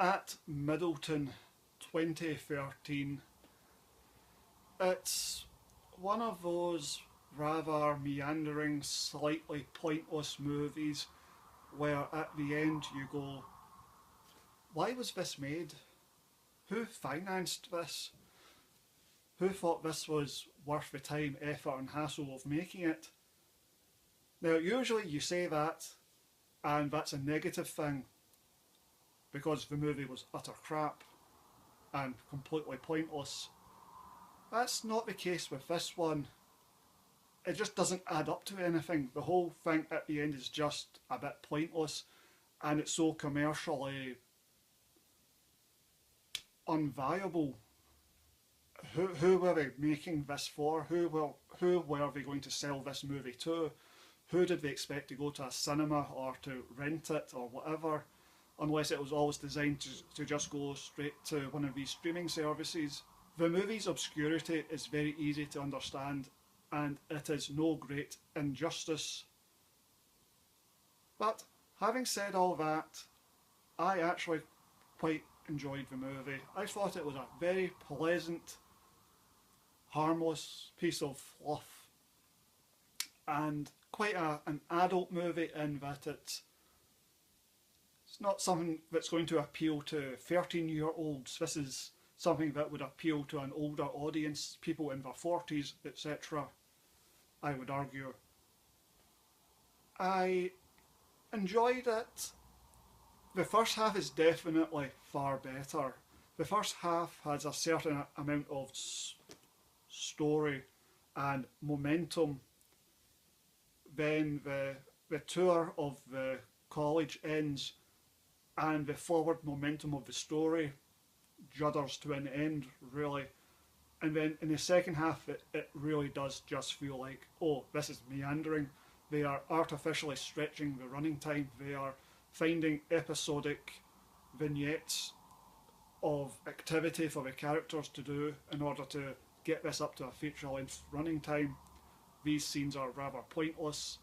At Middleton 2013, it's one of those rather meandering, slightly pointless movies where at the end you go, why was this made? Who financed this? Who thought this was worth the time, effort and hassle of making it? Now usually you say that and that's a negative thing because the movie was utter crap and completely pointless. That's not the case with this one. It just doesn't add up to anything. The whole thing at the end is just a bit pointless and it's so commercially unviable. Who were they making this for? Who were they going to sell this movie to? Who did they expect to go to a cinema or to rent it or whatever? Unless it was always designed to just go straight to one of these streaming services. The movie's obscurity is very easy to understand and it is no great injustice. But having said all that, I actually quite enjoyed the movie. I thought it was a very pleasant, harmless piece of fluff and quite an adult movie in that it's not something that's going to appeal to 13-year-olds. This is something that would appeal to an older audience, people in their 40s, etc. I would argue. I enjoyed it. The first half is definitely far better. The first half has a certain amount of story and momentum. Then the tour of the college ends and the forward momentum of the story judders to an end, really. And then in the second half it really does just feel like, oh, this is meandering. They are artificially stretching the running time. They are finding episodic vignettes of activity for the characters to do in order to get this up to a feature-length running time. These scenes are rather pointless.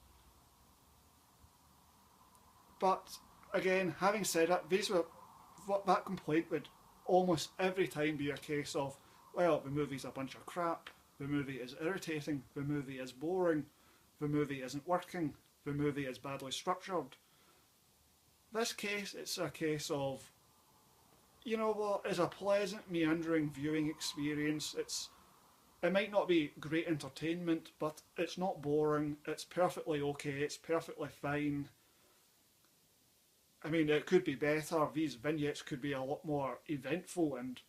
But again, having said it, that complaint would almost every time be a case of, well, the movie's a bunch of crap, the movie is irritating, the movie is boring, the movie isn't working, the movie is badly structured. This case, it's a case of, you know what, it's a pleasant, meandering viewing experience. It might not be great entertainment, but it's not boring, it's perfectly okay, it's perfectly fine. I mean, it could be better. These vignettes could be a lot more eventful and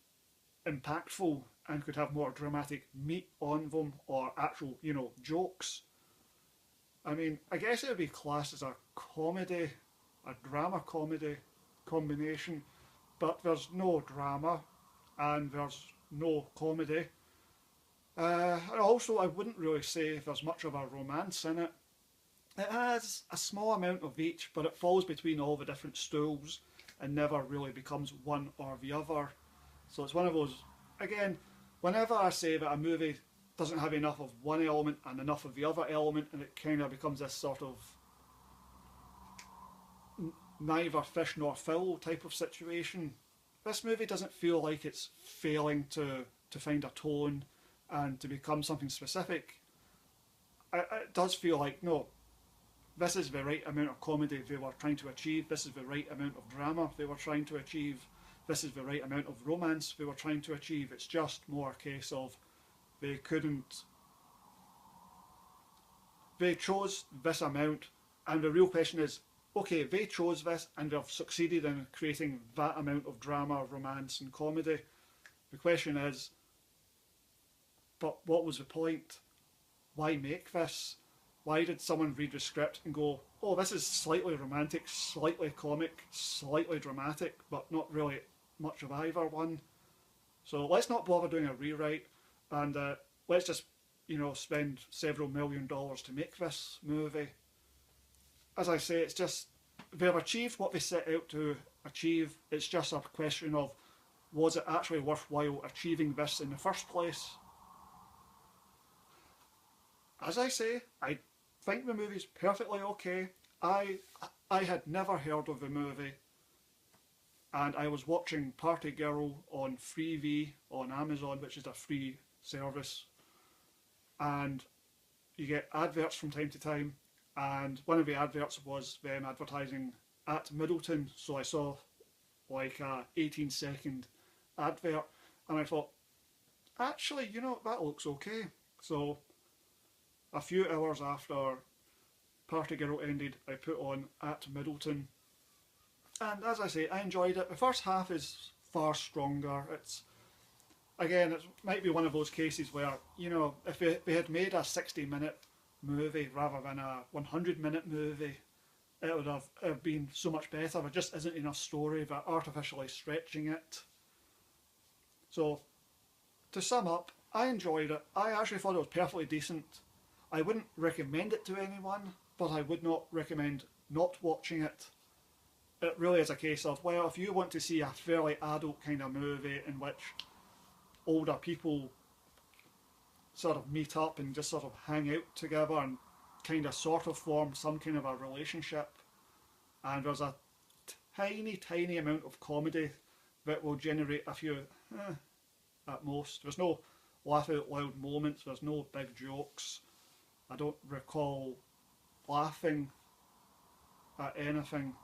impactful and could have more dramatic meat on them or actual, jokes. I mean, I guess it would be classed as a comedy, a drama comedy combination, but there's no drama and there's no comedy. Also, I wouldn't really say there's much of a romance in it. It has a small amount of each, but it falls between all the different stools and never really becomes one or the other. So it's one of those, again, whenever I say that a movie doesn't have enough of one element and enough of the other element, and it kind of becomes this sort of neither fish nor fowl type of situation, this movie doesn't feel like it's failing to find a tone and to become something specific. It does feel like, no, this is the right amount of comedy they were trying to achieve, this is the right amount of drama they were trying to achieve, this is the right amount of romance they were trying to achieve. It's just more a case of they chose this amount, and the real question is, okay, they chose this and they've succeeded in creating that amount of drama, romance and comedy. The question is, but what was the point? Why make this? Why did someone read the script and go, oh, this is slightly romantic, slightly comic, slightly dramatic, but not really much of either one? So let's not bother doing a rewrite and let's just, spend several $1 million to make this movie. As I say, it's just, they've achieved what they set out to achieve. It's just a question of, was it actually worthwhile achieving this in the first place? As I say, I think the movie's perfectly okay. I had never heard of the movie. and I was watching Party Girl on Freevee on Amazon, which is a free service, and you get adverts from time to time, and one of the adverts was them advertising at Middleton, so I saw like a 18-second advert, and I thought, actually, that looks okay. So a few hours after Party Girl ended, I put on At Middleton, and as I say, I enjoyed it. The first half is far stronger. It might be one of those cases where, if they had made a 60-minute movie rather than a 100-minute movie, it would have been so much better. There just isn't enough story. They're artificially stretching it. So, to sum up, I enjoyed it. I actually thought it was perfectly decent. I wouldn't recommend it to anyone, but I would not recommend not watching it. It really is a case of, well, if you want to see a fairly adult kind of movie in which older people sort of meet up and just sort of hang out together and kind of sort of form some kind of a relationship, and there's a tiny amount of comedy that will generate a few at most. There's no laugh out loud moments, there's no big jokes. I don't recall laughing at anything,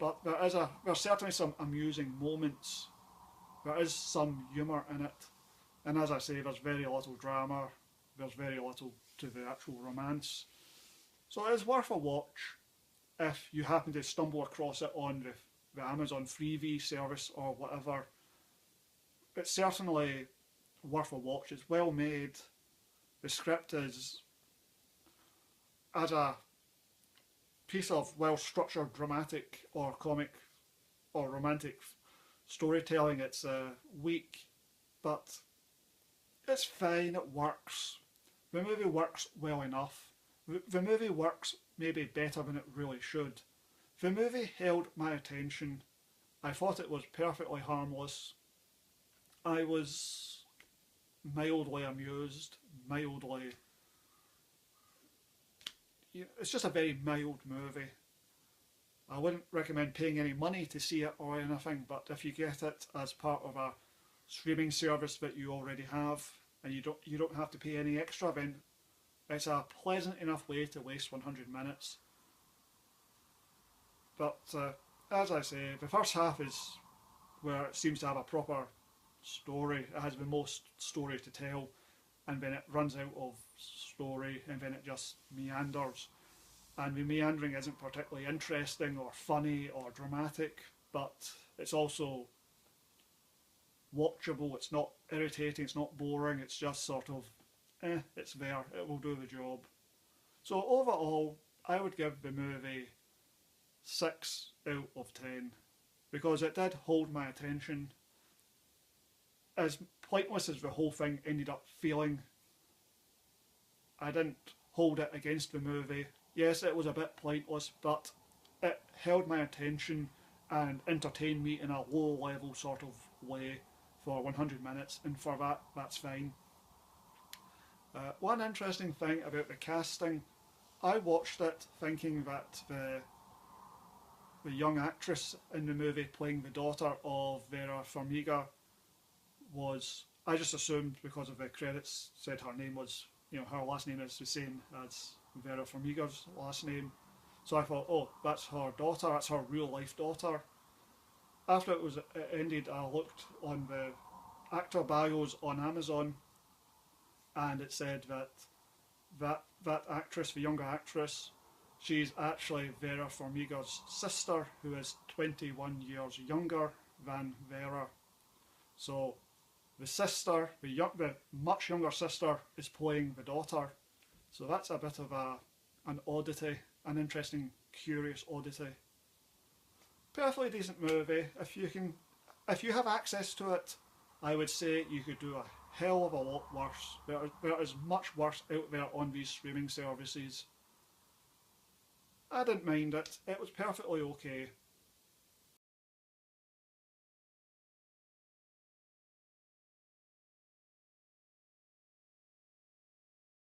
but there's certainly some amusing moments. There is some humour in it, and as I say, there's very little drama, there's very little to the actual romance. So it is worth a watch if you happen to stumble across it on the Amazon Freevee service or whatever. It's certainly worth a watch. It's well made. The script is, as a piece of well-structured dramatic or comic or romantic storytelling, it's weak, but it's fine, it works. The movie works well enough. The movie works maybe better than it really should. The movie held my attention. I thought it was perfectly harmless. I was mildly amused, mildly... It's just a very mild movie. I wouldn't recommend paying any money to see it or anything, but if you get it as part of a streaming service that you already have, and you don't have to pay any extra, then it's a pleasant enough way to waste 100 minutes. But as I say, the first half is where it seems to have a proper story. It has the most story to tell, and then it runs out of story, and then it just meanders. And the meandering isn't particularly interesting or funny or dramatic, but it's also watchable. It's not irritating, it's not boring, it's just sort of, it's there, it will do the job. So overall, I would give the movie 6 out of 10, because it did hold my attention. As pointless as the whole thing ended up feeling, I didn't hold it against the movie. Yes, it was a bit pointless, but it held my attention and entertained me in a low-level sort of way for 100 minutes, and for that, that's fine. One interesting thing about the casting, I watched it thinking that the young actress in the movie playing the daughter of Vera Farmiga was, I just assumed because of the credits said her name was, her last name is the same as Vera Farmiga's last name. So I thought, oh, that's her daughter, that's her real life daughter. After it ended, I looked on the actor bios on Amazon, and it said that actress, the younger actress, she's actually Vera Farmiga's sister, who is 21 years younger than Vera. So the sister, the much younger sister, is playing the daughter. So that's a bit of an oddity, an interesting, curious oddity. Perfectly decent movie. If you have access to it, I would say you could do a hell of a lot worse. There is much worse out there on these streaming services. I didn't mind it. It was perfectly okay.